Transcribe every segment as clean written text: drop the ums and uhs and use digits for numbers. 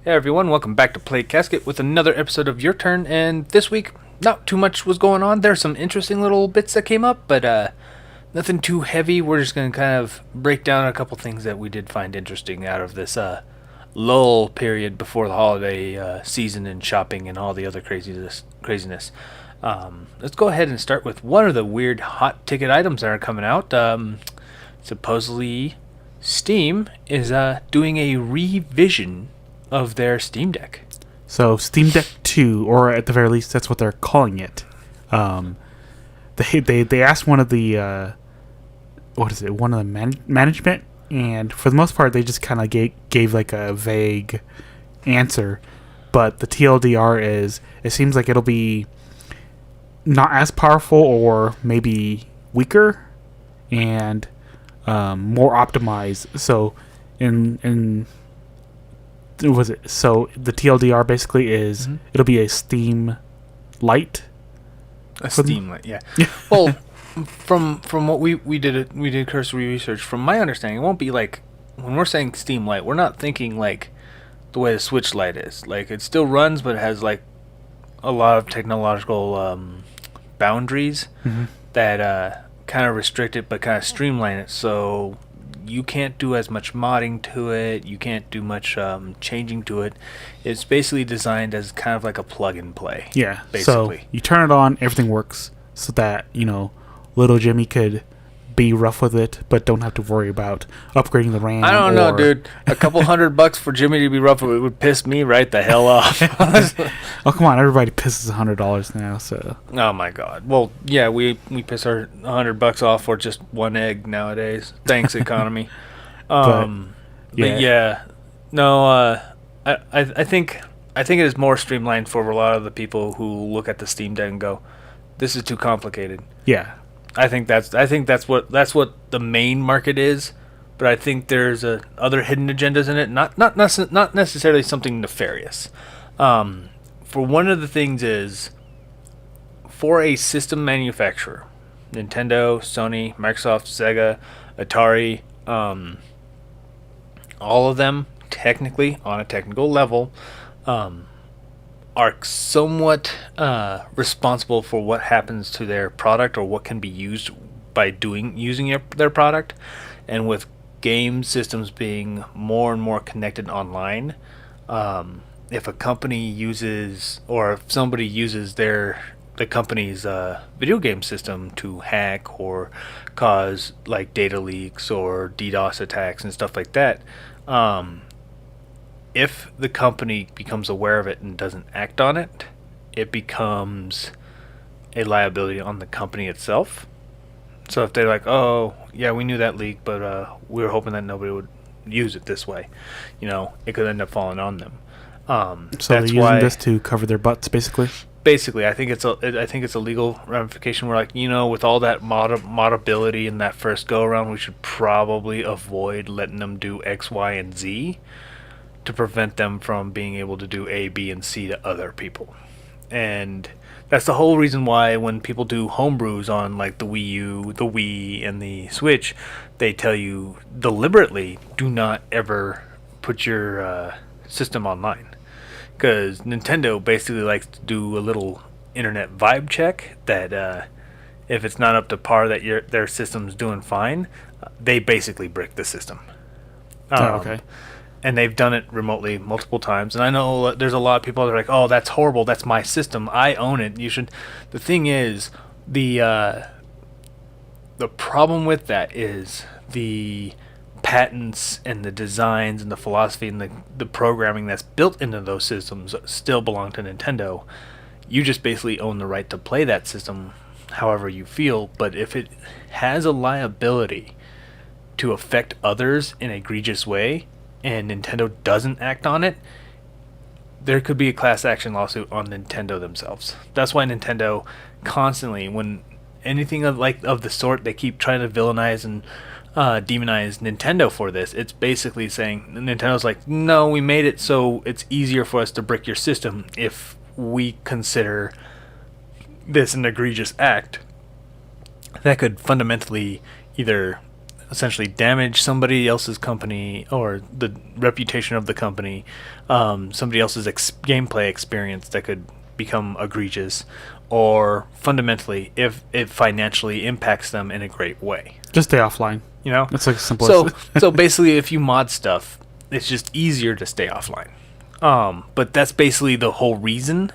Hey everyone, welcome back to Play Casket with another episode of Your Turn, and this week, not too much was going on. There's some interesting little bits that came up, but nothing too heavy. We're just going to kind of break down a couple things that we did find interesting out of this lull period before the holiday season and shopping and all the other craziness. Let's go ahead and start with one of the weird hot ticket items that are coming out. Supposedly, Steam is doing a revision of their Steam Deck. So Steam Deck 2, or at the very least, that's what they're calling it. They asked one of the management, and for the most part, they just kind of gave like a vague answer. But the TLDR is, it seems like it'll be not as powerful, or maybe weaker, and more optimized. So So the TLDR basically is it'll be a Steam Lite. A Steam Lite, yeah. Well, from what we did cursory research. From my understanding, it won't be like, when we're saying Steam Lite, we're not thinking like the way the Switch Lite is. Like, it still runs, but it has like a lot of technological boundaries that kind of restrict it, but kind of streamline it. So you can't do as much modding to it. You can't do much changing to it. It's basically designed as kind of like a plug and play. Yeah, basically. So you turn it on, everything works, so that, little Jimmy could be rough with it, but don't have to worry about upgrading the RAM. I don't know, dude. A couple $100 for Jimmy to be rough with it would piss me right the hell off. Oh, come on. Everybody pisses $100 now, so. Oh, my God. Well, yeah, we piss our $100 off for just one egg nowadays. Thanks, economy. But yeah. No, I think it is more streamlined for a lot of the people who look at the Steam Deck and go, this is too complicated. Yeah. I think that's what the main market is, but I think there's other hidden agendas in it. Not necessarily something nefarious. For one of the things is, for a system manufacturer, Nintendo, Sony, Microsoft, Sega, Atari, all of them technically, on a technical level, are somewhat responsible for what happens to their product, or what can be used by using their product. And with game systems being more and more connected online, if a company uses, or if somebody uses the company's video game system to hack or cause like data leaks or DDoS attacks and stuff like that, if the company becomes aware of it and doesn't act on it, it becomes a liability on the company itself. So if they're like, oh, yeah, we knew that leak, but we were hoping that nobody would use it this way, it could end up falling on them. So they're using this to cover their butts, basically? Basically, I think it's a legal ramification where, like, with all that modability in that first go-around, we should probably avoid letting them do X, Y, and Z, to prevent them from being able to do A, B, and C to other people. And that's the whole reason why when people do homebrews on like the Wii U, the Wii, and the Switch, they tell you deliberately, do not ever put your system online. Because Nintendo basically likes to do a little internet vibe check that if it's not up to par that their system's doing fine, they basically brick the system. Okay. And they've done it remotely multiple times. And I know there's a lot of people that are like, oh, that's horrible. That's my system. I own it. You should. The thing is, the problem with that is the patents and the designs and the philosophy and the programming that's built into those systems still belong to Nintendo. You just basically own the right to play that system however you feel. But if it has a liability to affect others in an egregious way, and Nintendo doesn't act on it, there could be a class action lawsuit on Nintendo themselves. That's why Nintendo constantly, when anything of the sort, they keep trying to villainize and demonize Nintendo for this. It's basically saying, Nintendo's like, no, we made it so it's easier for us to brick your system if we consider this an egregious act that could fundamentally either essentially damage somebody else's company or the reputation of the company, somebody else's gameplay experience that could become egregious, or fundamentally if it financially impacts them in a great way. Just stay offline. You know, It's like simple. so basically, if you mod stuff, it's just easier to stay offline. But that's basically the whole reason.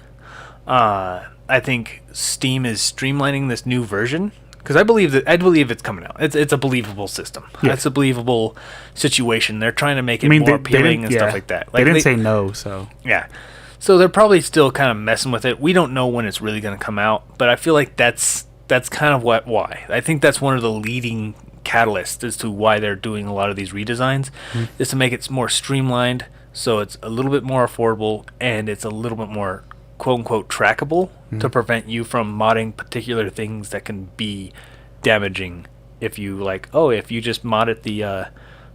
I think Steam is streamlining this new version because I believe it's coming out. It's a believable system. Yeah. It's a believable situation. They're trying to make it I mean, more they appealing didn't- and yeah. stuff like that. They didn't say no, so Yeah. So they're probably still kind of messing with it. We don't know when it's really going to come out, but I feel like that's kind of why. I think that's one of the leading catalysts as to why they're doing a lot of these redesigns, is to make it more streamlined, so it's a little bit more affordable and it's a little bit more quote unquote trackable to prevent you from modding particular things that can be damaging. If you if you just modded the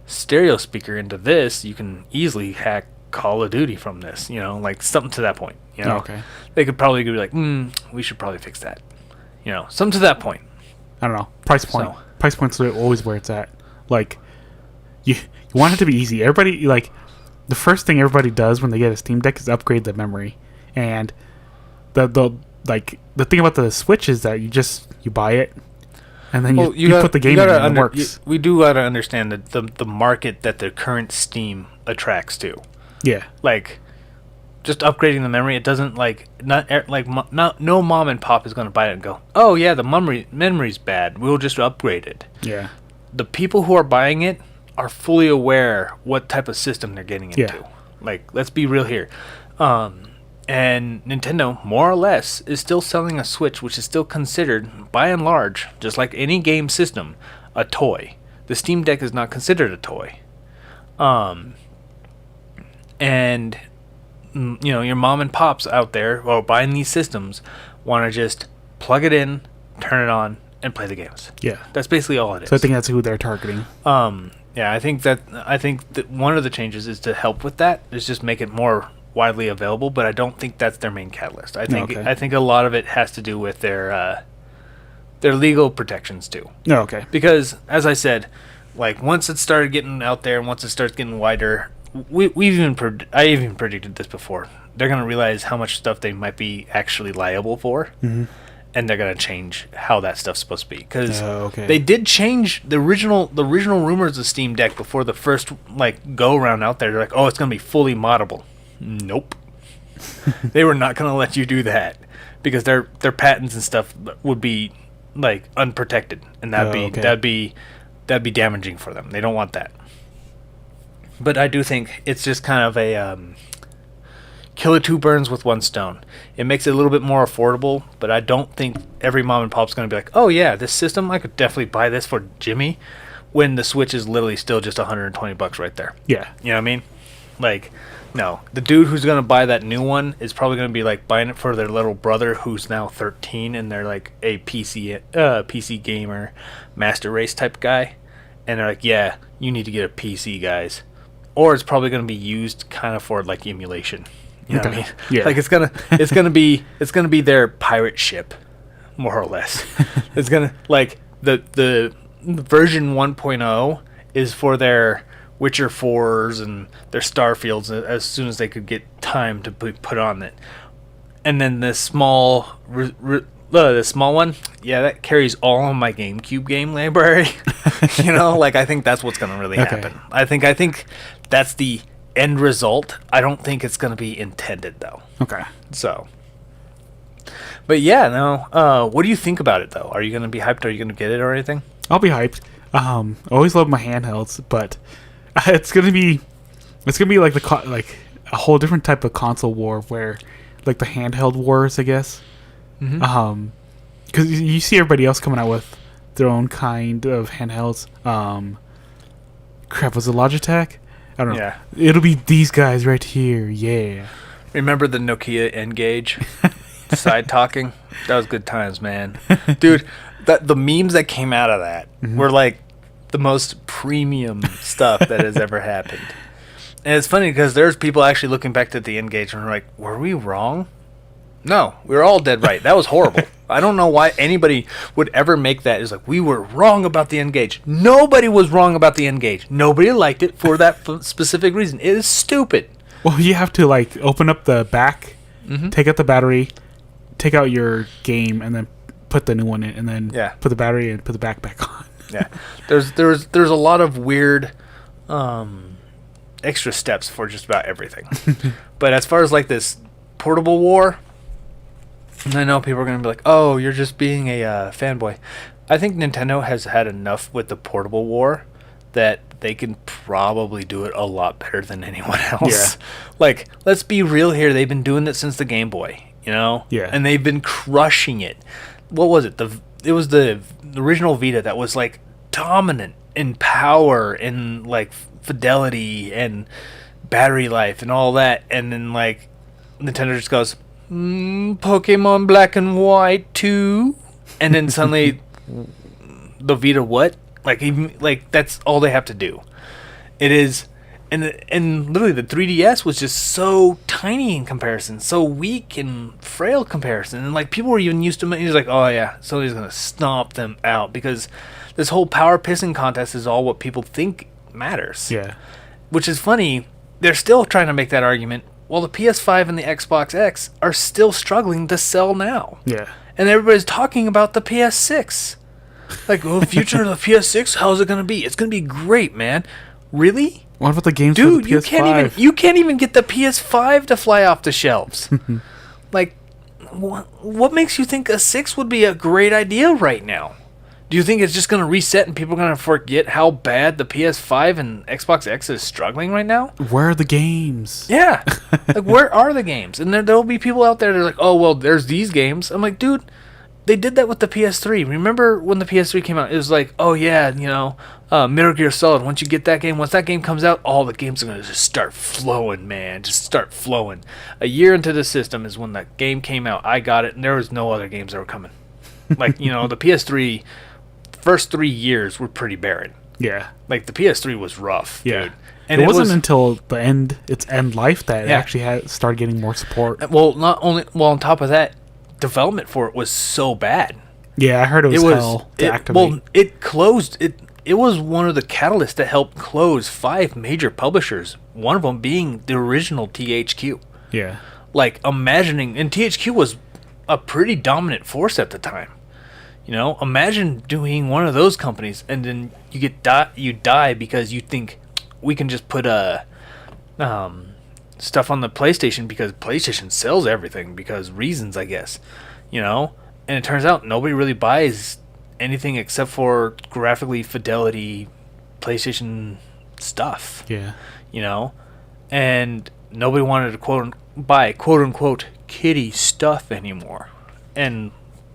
stereo speaker into this, you can easily hack Call of Duty from this, like something to that point. Okay. They could probably be like, we should probably fix that, something to that point. I don't know. Price point. So- Price point's always where it's at. Like, you want it to be easy. Everybody, like, the first thing everybody does when they get a Steam Deck is upgrade the memory. And the thing about the Switch is that you buy it, and then you put the game in and it works. We do gotta understand that the market that the current Steam attracts to. Yeah. Like, just upgrading the memory, it doesn't no mom and pop is gonna buy it and go, oh yeah, the memory's bad, we'll just upgrade it. Yeah. The people who are buying it are fully aware what type of system they're getting into. Yeah. Like, let's be real here. And Nintendo, more or less, is still selling a Switch, which is still considered, by and large, just like any game system, a toy. The Steam Deck is not considered a toy. And your mom and pops out there who are buying these systems want to just plug it in, turn it on, and play the games. Yeah. That's basically all it is. So I think that's who they're targeting. Yeah, I think that one of the changes is to help with that. Is just make it more widely available, but I don't think that's their main catalyst. I think a lot of it has to do with their legal protections too. No, okay. Because as I said, like once it started getting out there and once it starts getting wider, I even predicted this before. They're gonna realize how much stuff they might be actually liable for, and they're gonna change how that stuff's supposed to be. Because they did change the original rumors of Steam Deck before the first go around out there. They're like, oh, it's gonna be fully moddable. Nope. They were not gonna let you do that because their patents and stuff would be unprotected, and that'd be damaging for them. They don't want that. But I do think it's just kind of a kill two birds with one stone. It makes it a little bit more affordable, but I don't think every mom and pop's going to be like, oh yeah, this system, I could definitely buy this for Jimmy, when the Switch is literally still just $120 right there. Yeah. You know what I mean? No. The dude who's going to buy that new one is probably going to be buying it for their little brother who's now 13 and they're a PC gamer, master race type guy. And they're like, yeah, you need to get a PC, guys. Or it's probably going to be used kind of for emulation. You know what I mean? Yeah. It's gonna be their pirate ship, more or less. It's gonna the version 1.0 is for their Witcher 4s and their Starfields as soon as they could get time to put on it. And then the small one, yeah, that carries all of my GameCube game library. I think that's what's gonna really happen. I think that's the end result. I don't think it's gonna be intended though. Okay. So, but yeah, no. What do you think about it though? Are you gonna be hyped? Are you gonna get it or anything? I'll be hyped. I always love my handhelds, but it's gonna be like a whole different type of console war where the handheld wars, I guess. Because you see everybody else coming out with their own kind of handhelds. Crap, was it Logitech? I don't know. Yeah. It'll be these guys right here. Yeah. Remember the Nokia N-Gage side talking? That was good times, man. Dude, the memes that came out of that were the most premium stuff that has ever happened. And it's funny because there's people actually looking back at the N-Gage and are like, were we wrong? No, we were all dead right. That was horrible. I don't know why anybody would ever make that. It's like, we were wrong about the N-Gage. Nobody was wrong about the N-Gage. Nobody liked it for that specific reason. It is stupid. Well, you have to like open up the back, take out the battery, take out your game, and then put the new one in, and then put the battery and put the back on. Yeah, there's a lot of weird extra steps for just about everything. But as far as like this portable war, I know people are going to be like, oh, you're just being a fanboy. I think Nintendo has had enough with the portable war that they can probably do it a lot better than anyone else. Yeah. Like, let's be real here. They've been doing it since the Game Boy, you know? Yeah. And they've been crushing it. What was it? It was the original Vita that was, like, dominant in power and, like, fidelity and battery life and all that. And then, like, Nintendo just goes, Pokemon Black and White 2? And then suddenly, the Vita what? Like, even, like, that's all they have to do. It is, and literally the 3DS was just so tiny in comparison, so weak and frail comparison, and like people were even used to it. He's like, oh yeah, somebody's gonna stomp them out because this whole power pissing contest is all what people think matters. Yeah, which is funny. They're still trying to make that argument, while the PS5 and the Xbox X are still struggling to sell now. Yeah, and everybody's talking about the PS6. Like, well, the future of the PS6, how's it gonna be? It's gonna be great, man. Really? What about the games Dude, for the PS5? you can't even get the PS5 to fly off the shelves. Like, what makes you think a 6 would be a great idea right now? Do you think it's just gonna reset and people are gonna forget how bad the PS5 and Xbox X is struggling right now? Where are the games? Yeah. Like, where are the games? And there'll be people out there that are like, oh, well, there's these games. I'm like, dude, they did that with the PS3. Remember when the PS3 came out? It was like, oh yeah, you know, Metal Gear Solid. Once you get that game, once that game comes out, all the games are going to just start flowing, man. Just start flowing. A year into the system is when that game came out. I got it, and there was no other games that were coming. Like, you know, the PS3, first 3 years were pretty barren. Yeah. Like, the PS3 was rough, yeah. dude. And it wasn't until its end life that it actually started getting more support. Well, on top of that, development for it was so bad. Yeah, I heard it was hell to activate. Well, it closed. It was one of the catalysts that helped close 5 major publishers. One of them being the original THQ. Yeah. Like, imagining, and THQ was a pretty dominant force at the time. You know, imagine doing one of those companies, and then you die because you think we can just put stuff on the PlayStation because PlayStation sells everything because reasons, I guess, you know. And it turns out nobody really buys anything except for graphically fidelity PlayStation stuff. Yeah, you know, and nobody wanted to buy quote unquote kiddie stuff anymore. And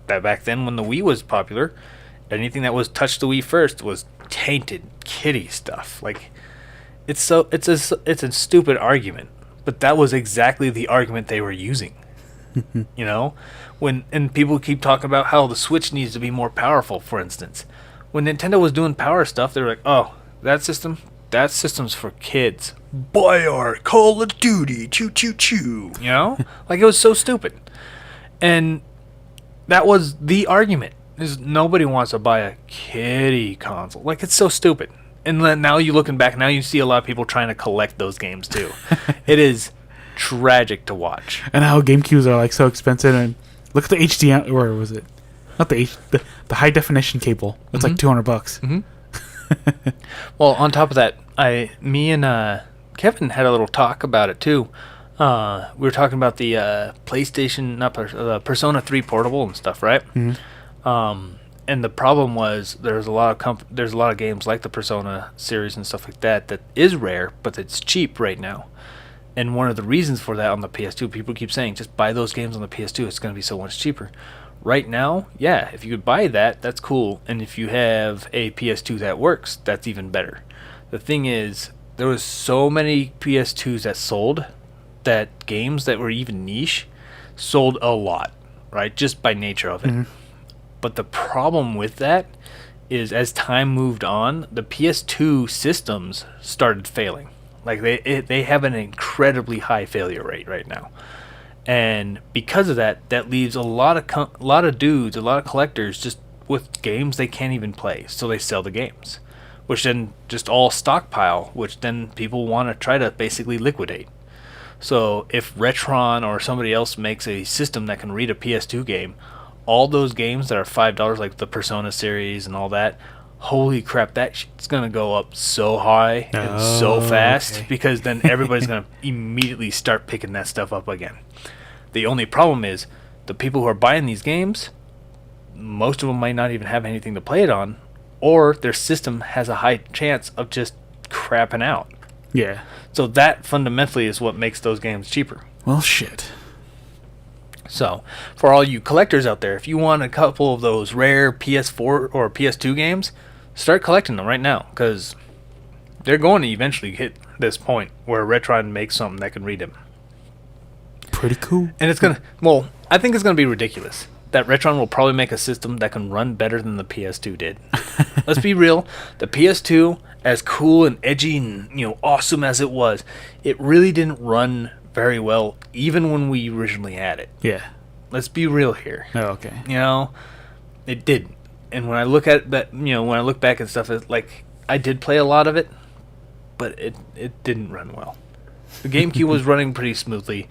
back then, when the Wii was popular, anything that was touched the Wii first was tainted kiddie stuff. Like, it's a stupid argument. But that was exactly the argument they were using. You know? And people keep talking about how the Switch needs to be more powerful, for instance. When Nintendo was doing power stuff, they were like, oh, that system's for kids. Buy our Call of Duty, choo choo choo. You know? Like, it was so stupid. And that was the argument. Is nobody wants to buy a kiddie console. Like, it's so stupid. And then now you looking back, now you see a lot of people trying to collect those games too. It is tragic to watch. And how GameCubes are like so expensive. And look at the HDMI, or was it not the high definition cable? It's like $200. Mm-hmm. Well, on top of that, me and Kevin had a little talk about it too. We were talking about the PlayStation, Persona 3 portable and stuff, right? Mm-hmm. And the problem was there's a lot of games like the Persona series and stuff like that is rare, but it's cheap right now. And one of the reasons for that on the PS2, people keep saying, just buy those games on the PS2, it's going to be so much cheaper. Right now, yeah, if you could buy that, that's cool. And if you have a PS2 that works, that's even better. The thing is, there was so many PS2s that sold that games that were even niche sold a lot, right? Just by nature of it. Mm-hmm. But the problem with that is as time moved on, the PS2 systems started failing. Like they have an incredibly high failure rate right now. And because of that, that leaves a lot of dudes, a lot of collectors just with games they can't even play, so they sell the games, which then just all stockpile, which then people want to try to basically liquidate. So if Retron or somebody else makes a system that can read a PS2 game, all those games that are $5, like the Persona series and all that, holy crap, that shit's gonna go up so high and so fast, okay. because then everybody's gonna immediately start picking that stuff up again. The only problem is the people who are buying these games, most of them might not even have anything to play it on, or their system has a high chance of just crapping out. Yeah. So that fundamentally is what makes those games cheaper. Well, shit. So, for all you collectors out there, if you want a couple of those rare PS4 or PS2 games, start collecting them right now, because they're going to eventually hit this point where Retron makes something that can read them. Pretty cool. And it's going to, well, I think it's going to be ridiculous that Retron will probably make a system that can run better than the PS2 did. Let's be real, the PS2, as cool and edgy and, awesome as it was, it really didn't run very well, even when we originally had it. Yeah. Let's be real here. Oh, okay. It didn't. And when I look at that, when I look back at stuff, it's like I did play a lot of it, but it didn't run well. The GameCube was running pretty smoothly.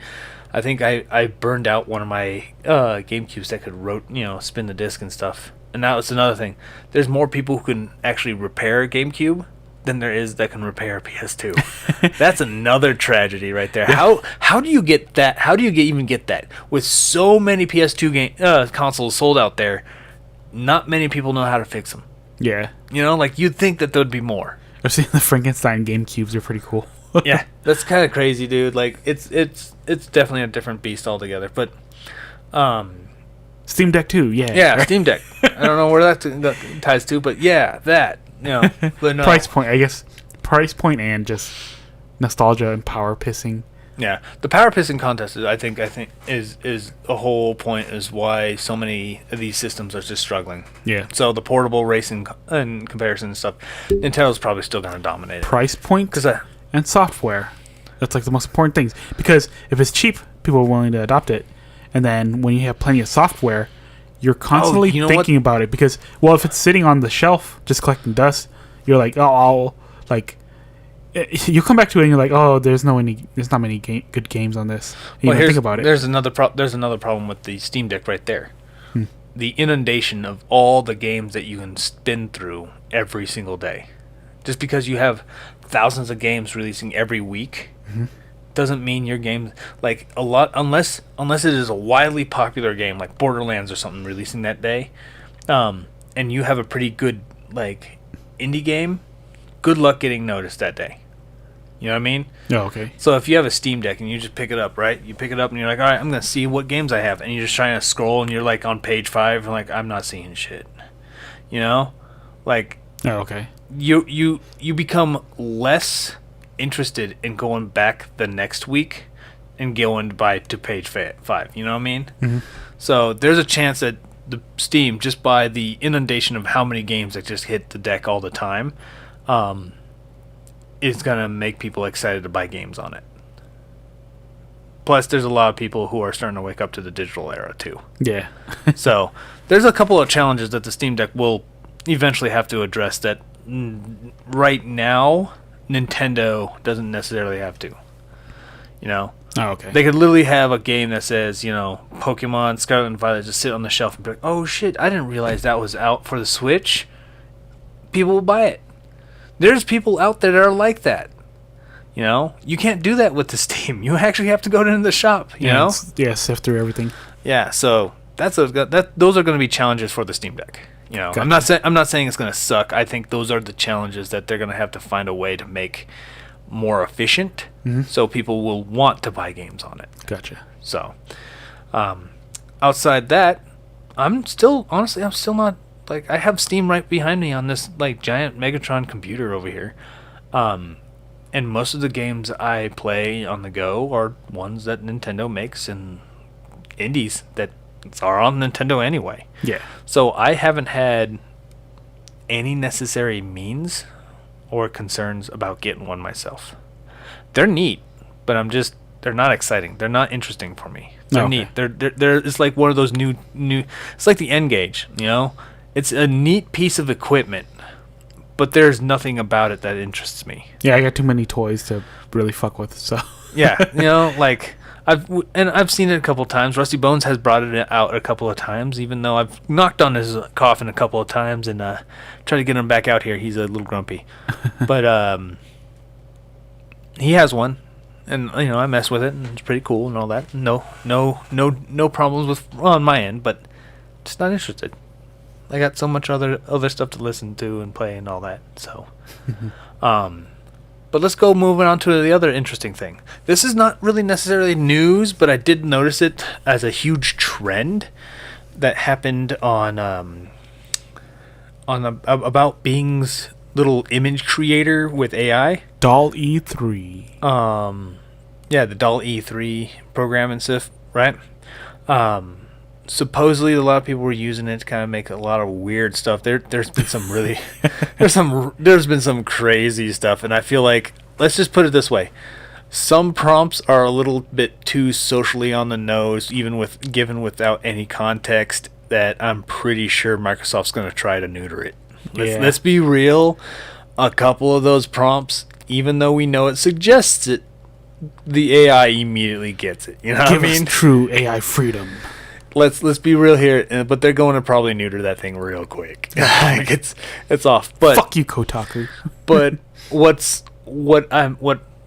I think I burned out one of my GameCubes that could spin the disc and stuff. And that was another thing. There's more people who can actually repair a GameCube than there is that can repair a PS2. That's another tragedy right there. How do you get that? How do you even get that? With so many PS2 consoles sold out there, not many people know how to fix them. Yeah. You'd think that there'd be more. I've seen the Frankenstein GameCubes are pretty cool. Yeah, that's kind of crazy, dude. Like it's definitely a different beast altogether. But Steam Deck too, yeah. Yeah, Steam Deck. I don't know where that ties to, but yeah, that. But no. Price point, I guess. Price point and just nostalgia and power pissing. Yeah, the power pissing contest I think is a whole point is why so many of these systems are just struggling. Yeah. So the portable racing and comparison and stuff, Nintendo's probably still going to dominate it. Price point Because and software. That's like the most important things. Because if it's cheap, people are willing to adopt it. And then when you have plenty of software, you're constantly thinking about it. Because, well, if it's sitting on the shelf just collecting dust, you're like, you come back to it and you're like, oh, there's not many good games on this. You think about it. There's another problem with the Steam Deck right there. The inundation of all the games that you can spin through every single day. Just because you have thousands of games releasing every week doesn't mean your game unless it is a widely popular game like Borderlands or something releasing that day, and you have a pretty good indie game, good luck getting noticed that day. You know what I mean? Oh, okay. So if you have a Steam Deck and you just pick it up, right? You pick it up and you're like, all right, I'm gonna see what games I have, and you're just trying to scroll and you're like on page 5 and like I'm not seeing shit. Oh, okay. You become less interested in going back the next week and going to page 5. You know what I mean? Mm-hmm. So there's a chance that the Steam, just by the inundation of how many games that just hit the deck all the time, is gonna make people excited to buy games on it. Plus, there's a lot of people who are starting to wake up to the digital era too. Yeah. So there's a couple of challenges that the Steam Deck will eventually have to address that right now Nintendo doesn't necessarily have to. Oh, okay. They could literally have a game that says, Pokemon Scarlet and Violet just sit on the shelf and be like, oh shit, I didn't realize that was out for the Switch. People will buy it. There's people out there that are like that. You can't do that with the Steam. You actually have to go into the shop, sift through everything. Yeah, so those are going to be challenges for the Steam Deck. Gotcha. I'm not saying it's going to suck. I think those are the challenges that they're going to have to find a way to make more efficient, so people will want to buy games on it. Gotcha. So, outside that, I'm still not I have Steam right behind me on this giant Megatron computer over here, and most of the games I play on the go are ones that Nintendo makes and indies that are on Nintendo anyway. Yeah. So I haven't had any necessary means or concerns about getting one myself. They're neat, but I'm just They're not exciting. They're not interesting for me. They're Okay. neat. They're. It's like one of those new. It's like the N gauge. You know, it's a neat piece of equipment, but there's nothing about it that interests me. Yeah, I got too many toys to really fuck with. So Yeah, you know, like I've seen it a couple times. Rusty Bones has brought it out a couple of times, even though I've knocked on his coffin a couple of times and tried to get him back out here. He's a little grumpy, but he has one, and you know I mess with it, and it's pretty cool and all that. No problems with on my end, but just not interested. I got so much other stuff to listen to and play and all that. So, but let's go moving on to the other interesting thing. This is not really necessarily news, but I did notice it as a huge trend that happened on about Bing's little image creator with AI. Doll E3. Yeah, the Doll E3 program and stuff, right? Supposedly a lot of people were using it to kind of make a lot of weird stuff. There's been some really there's been some crazy stuff, and I feel like, let's just put it this way. Some prompts are a little bit too socially on the nose, even with given without any context, that I'm pretty sure Microsoft's going to try to neuter it. Let's be real. A couple of those prompts, even though we know it suggests it, the AI immediately gets it. You know what I mean? Give us true AI freedom. Let's be real here, but they're going to probably neuter that thing real quick. Like it's off. But Fuck you, Kotaku. but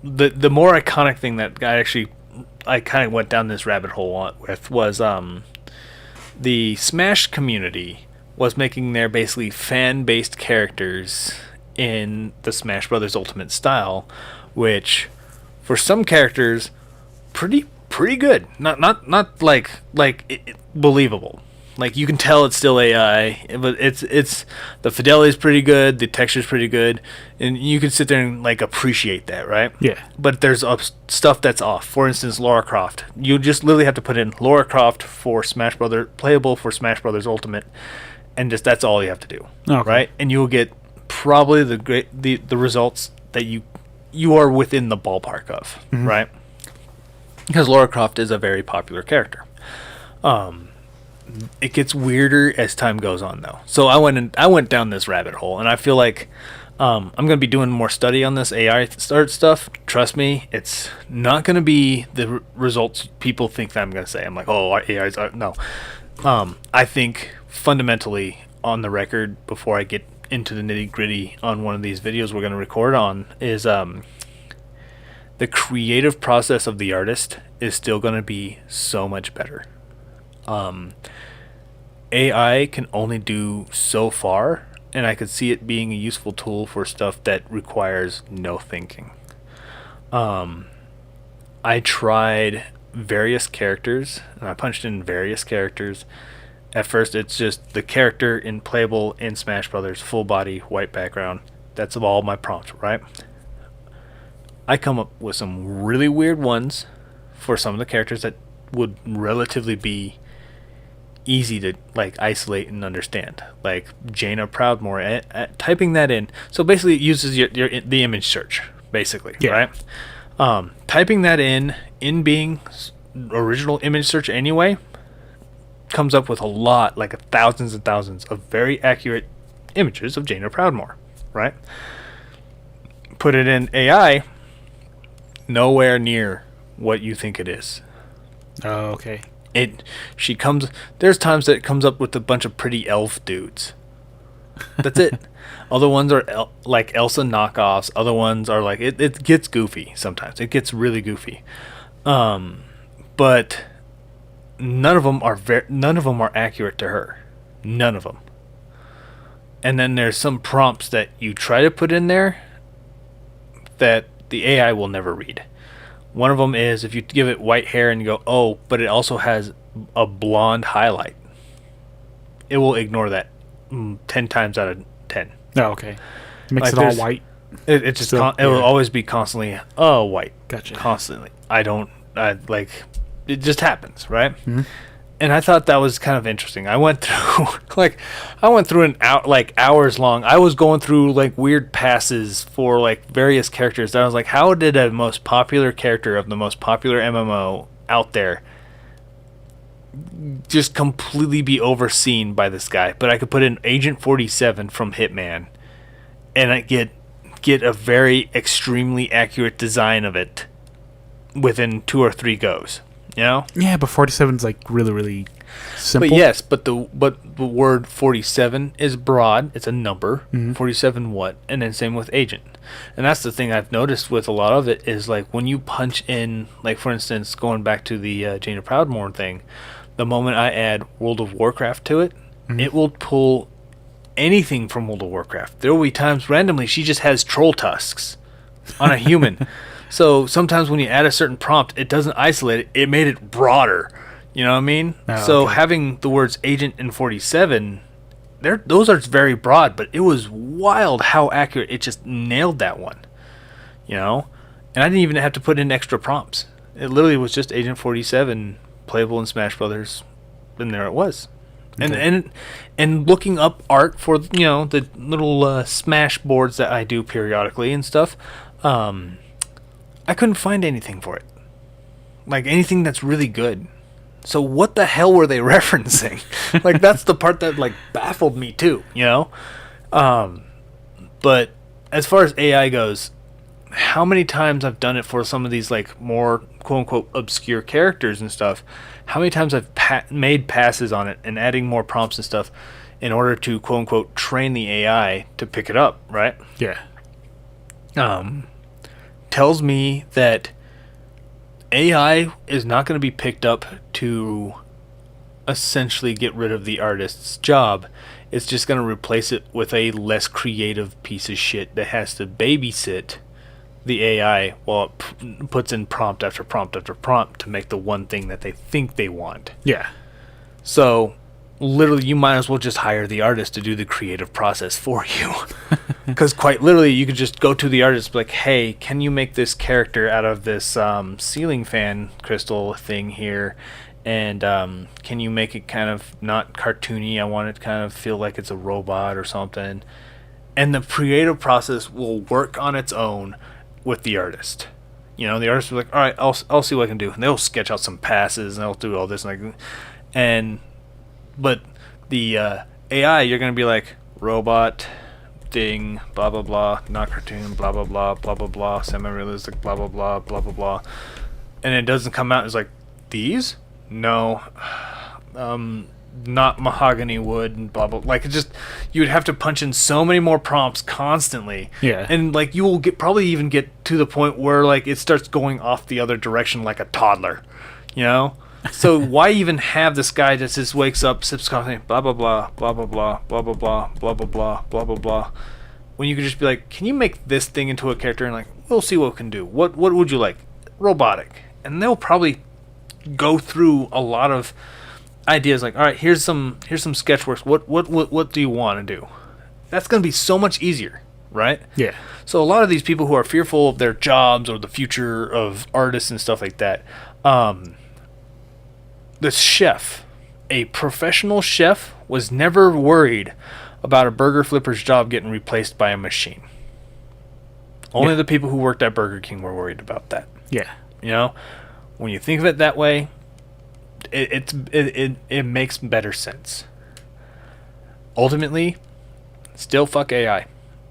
the more iconic thing that I kind of went down this rabbit hole with was the Smash community was making their basically fan-based characters in the Smash Brothers Ultimate style, which for some characters pretty good. Not like believable. Like you can tell it's still AI, but it's the fidelity's pretty good, the texture's pretty good, and you can sit there and like appreciate that, right? Yeah. But there's stuff that's off. For instance, Lara Croft. You just literally have to put in Lara Croft for Smash Brothers, playable for Smash Brothers Ultimate, and just that's all you have to do, Okay. right? And you will get probably the results that you are within the ballpark of, right? Because Lara Croft is a very popular character. It gets weirder as time goes on, though. So I went down this rabbit hole, and I feel like I'm going to be doing more study on this AI stuff. Trust me, it's not going to be the results people think that I'm going to say. I'm like, oh, AI's no. I think fundamentally, on the record, before I get into the nitty gritty on one of these videos we're going to record on, is the creative process of the artist is still going to be so much better. AI can only do so far, and I could see it being a useful tool for stuff that requires no thinking. I tried various characters, and I punched in various characters. At first, it's just the character in playable in Smash Brothers, full body, white background. That's all my prompt, right? I come up with some really weird ones for some of the characters that would relatively be easy to like isolate and understand, like Jaina Proudmoore. Typing that in, so basically it uses the image search, basically, Yeah. right? Typing that in Bing's original image search anyway, comes up with a lot, like thousands and thousands of very accurate images of Jaina Proudmoore, right? Put it in AI, nowhere near what you think it is. Oh, okay. There's times that it comes up with a bunch of pretty elf dudes. That's it. Other ones are like Elsa knockoffs. Other ones are like, it gets goofy sometimes. It gets really goofy. But none of them are accurate to her. None of them. And then there's some prompts that you try to put in there that the AI will never read. One of them is if you give it white hair and you go, oh, but it also has a blonde highlight. It will ignore that 10 times out of 10. Oh, okay. Makes Like it all there's- white. It just So, it will yeah. always be constantly white. Gotcha. Constantly. It just happens, right? Mhm. and I thought that was kind of interesting. I went through an out like hours long. I was going through like weird passes for like various characters. I was like, how did a most popular character of the most popular MMO out there just completely be overseen by this guy? But I could put in Agent 47 from Hitman, and I get a very extremely accurate design of it within 2 or 3 goes. You know? Yeah, but 47's like really, really simple. But yes, but the word 47 is broad. It's a number. 47 what? And then same with agent. And that's the thing I've noticed with a lot of it is like when you punch in, like for instance, going back to the Jaina Proudmoore thing, the moment I add World of Warcraft to it, it will pull anything from World of Warcraft. There will be times randomly she just has troll tusks on a human. So sometimes when you add a certain prompt, it doesn't isolate it. It made it broader. You know what I mean? Oh, so okay. having the words agent and 47, those are very broad, but it was wild how accurate. It just nailed that one. You know? And I didn't even have to put in extra prompts. It literally was just Agent 47 playable in Smash Brothers, and there it was. Okay. And looking up art for, you know, the little Smash boards that I do periodically and stuff, I couldn't find anything for it. Like anything that's really good. So what the hell were they referencing? Like that's the part that like baffled me too, you know? But as far as AI goes, how many times I've done it for some of these like more quote unquote obscure characters and stuff, how many times I've made passes on it and adding more prompts and stuff in order to quote unquote train the AI to pick it up, right? Yeah. Tells me that AI is not going to be picked up to essentially get rid of the artist's job. It's just going to replace it with a less creative piece of shit that has to babysit the AI while it puts in prompt after prompt after prompt to make the one thing that they think they want. Yeah. So literally you might as well just hire the artist to do the creative process for you. Because quite literally you could just go to the artist and be like, hey, can you make this character out of this ceiling fan crystal thing here, and can you make it kind of not cartoony, I want it to kind of feel like it's a robot or something, and the creative process will work on its own with the artist. You know, the artist will be like, all right, I'll see what I can do, and they'll sketch out some passes and they'll do all this but the AI, you're going to be like, robot, thing, blah, blah, blah, not cartoon, blah, blah, blah, blah, blah, blah, semi-realistic, blah, blah, blah, blah, blah, blah. And it doesn't come out, it's like, these? No. Not mahogany wood, and blah, blah. Like, it just, you would have to punch in so many more prompts constantly. Yeah. And, like, you will probably even get to the point where, like, it starts going off the other direction like a toddler, you know? So why even have this guy that just wakes up, sips coffee, blah blah blah, blah blah blah, blah blah blah, blah blah blah, blah blah blah, when you could just be like, can you make this thing into a character, and like, we'll see what it can do. What would you like? Robotic. And they'll probably go through a lot of ideas like, all right, here's some sketchworks. What do you want to do? That's going to be so much easier, right? Yeah. So a lot of these people who are fearful of their jobs or the future of artists and stuff like that, the chef, a professional chef, was never worried about a burger flipper's job getting replaced by a machine. Only the people who worked at Burger King were worried about that. Yeah. You know, when you think of it that way, it makes better sense. Ultimately, still fuck AI.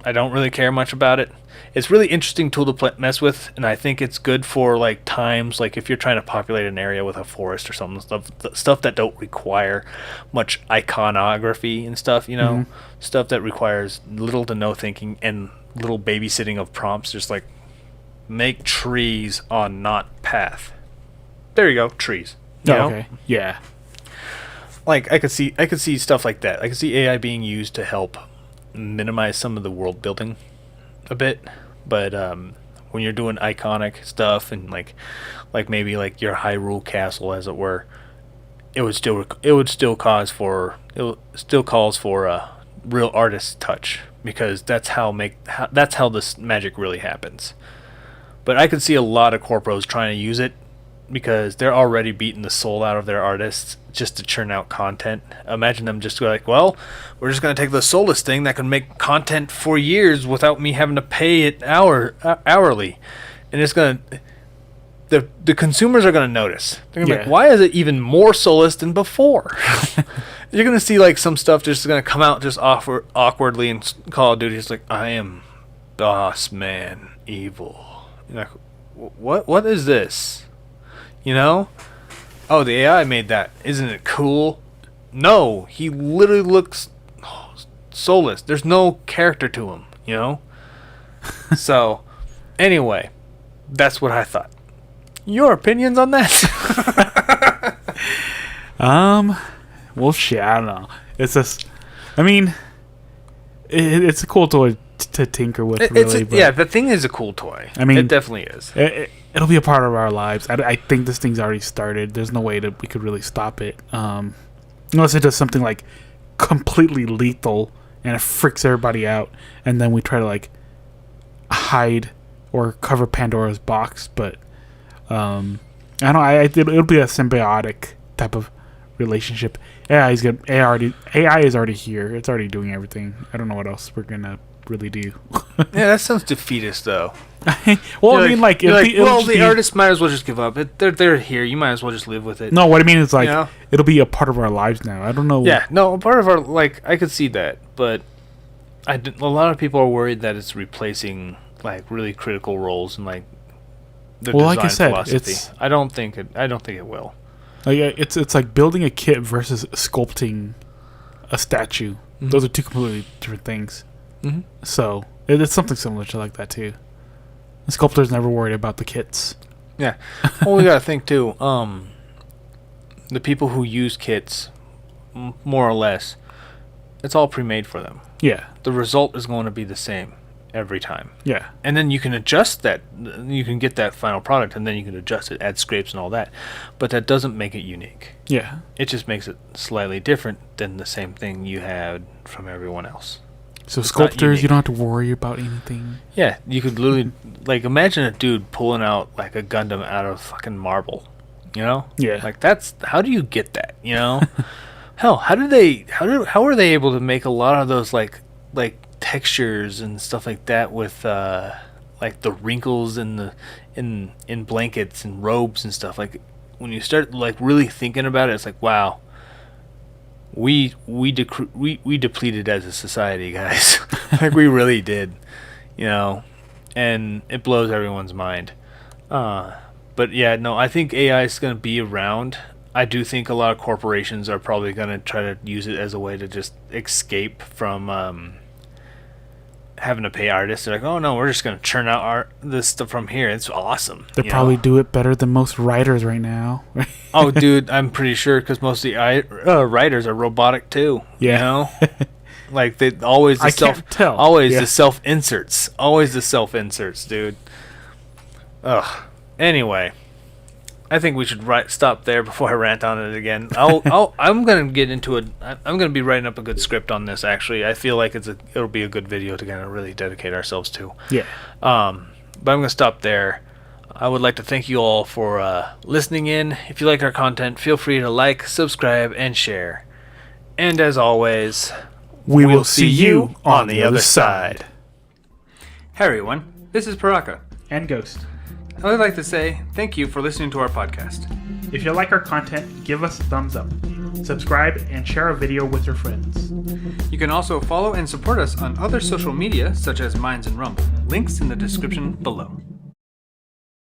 I don't really care much about it. It's really interesting tool to mess with, and I think it's good for like times like if you're trying to populate an area with a forest or something, stuff that don't require much iconography and stuff, you know, stuff that requires little to no thinking and little babysitting of prompts, just like make trees on not path. There you go, trees. You know? Okay. Yeah. Like I could see stuff like that. I could see AI being used to help minimize some of the world building a bit, but when you're doing iconic stuff and like maybe like your Hyrule castle, as it were, it would still calls for a real artist touch, because that's how this magic really happens. But I could see a lot of corporos trying to use it because they're already beating the soul out of their artists just to churn out content. Imagine them just like, well, we're just going to take the soulless thing that can make content for years without me having to pay it hourly. And it's going to... The consumers are going to notice. They're going to be like, why is it even more soulless than before? You're going to see like some stuff just going to come out just awkwardly in Call of Duty. It's like, I am boss man evil. You're like, what is this? You know? Oh, the AI made that. Isn't it cool? No, he literally looks soulless. There's no character to him, you know? So, anyway, that's what I thought. Your opinions on that? Well, shit, I don't know. It's just, I mean, it's a cool toy to tinker with, really. Yeah, the thing is a cool toy. I mean, it definitely is. It'll be a part of our lives. I think this thing's already started. There's no way that we could really stop it. Unless it does something like completely lethal and it freaks everybody out, and then we try to like hide or cover Pandora's box. But I don't know. It'll be a symbiotic type of relationship. AI is good. AI is already here. It's already doing everything. I don't know what else we're gonna really do. Yeah, that sounds defeatist, though. Well, I mean, the artists might as well just give up. They're here. You might as well just live with it. No, what I mean is like it'll be a part of our lives now. I don't know. Yeah, no, part of our I could see that, but a lot of people are worried that it's replacing like really critical roles and like the design like I said, philosophy. I don't think it will. Like it's like building a kit versus sculpting a statue. Mm-hmm. Those are two completely different things. Mm-hmm. So it's something similar to like that too. The sculptor's never worried about the kits. Yeah. Well, we gotta think too. The people who use kits, more or less, it's all pre-made for them. Yeah. The result is going to be the same every time. Yeah. And then you can adjust that. You can get that final product, and then you can adjust it, add scrapes and all that. But that doesn't make it unique. Yeah. It just makes it slightly different than the same thing you had from everyone else. So sculptors, you don't have to worry about anything. Yeah, you could literally like imagine a dude pulling out like a Gundam out of fucking marble. You know? Yeah. Like how do you get that? You know? Hell, how are they able to make a lot of those like textures and stuff like that with like the wrinkles in blankets and robes and stuff? Like when you start like really thinking about it, it's like, wow. We depleted as a society, guys. Like we really did, you know, and it blows everyone's mind. But yeah, no, I think AI is going to be around. I do think a lot of corporations are probably going to try to use it as a way to just escape from having to pay artists. They're like, oh no, we're just going to churn out this stuff from here. It's awesome. They probably do it better than most writers right now. Oh, dude, I'm pretty sure because most of the writers are robotic too. Yeah. You know, like they always the self inserts, always the self inserts, dude. Ugh. Anyway, I think we should stop there before I rant on it again. I'm gonna get into it. I'm gonna be writing up a good script on this. Actually, I feel like it'll be a good video to kind of really dedicate ourselves to. Yeah. But I'm gonna stop there. I would like to thank you all for listening in. If you like our content, feel free to like, subscribe, and share. And as always, we will see you on the other side. Hey everyone, this is Paraka. And Ghost. I would like to say thank you for listening to our podcast. If you like our content, give us a thumbs up. Subscribe and share our video with your friends. You can also follow and support us on other social media such as Minds and Rumble. Links in the description below.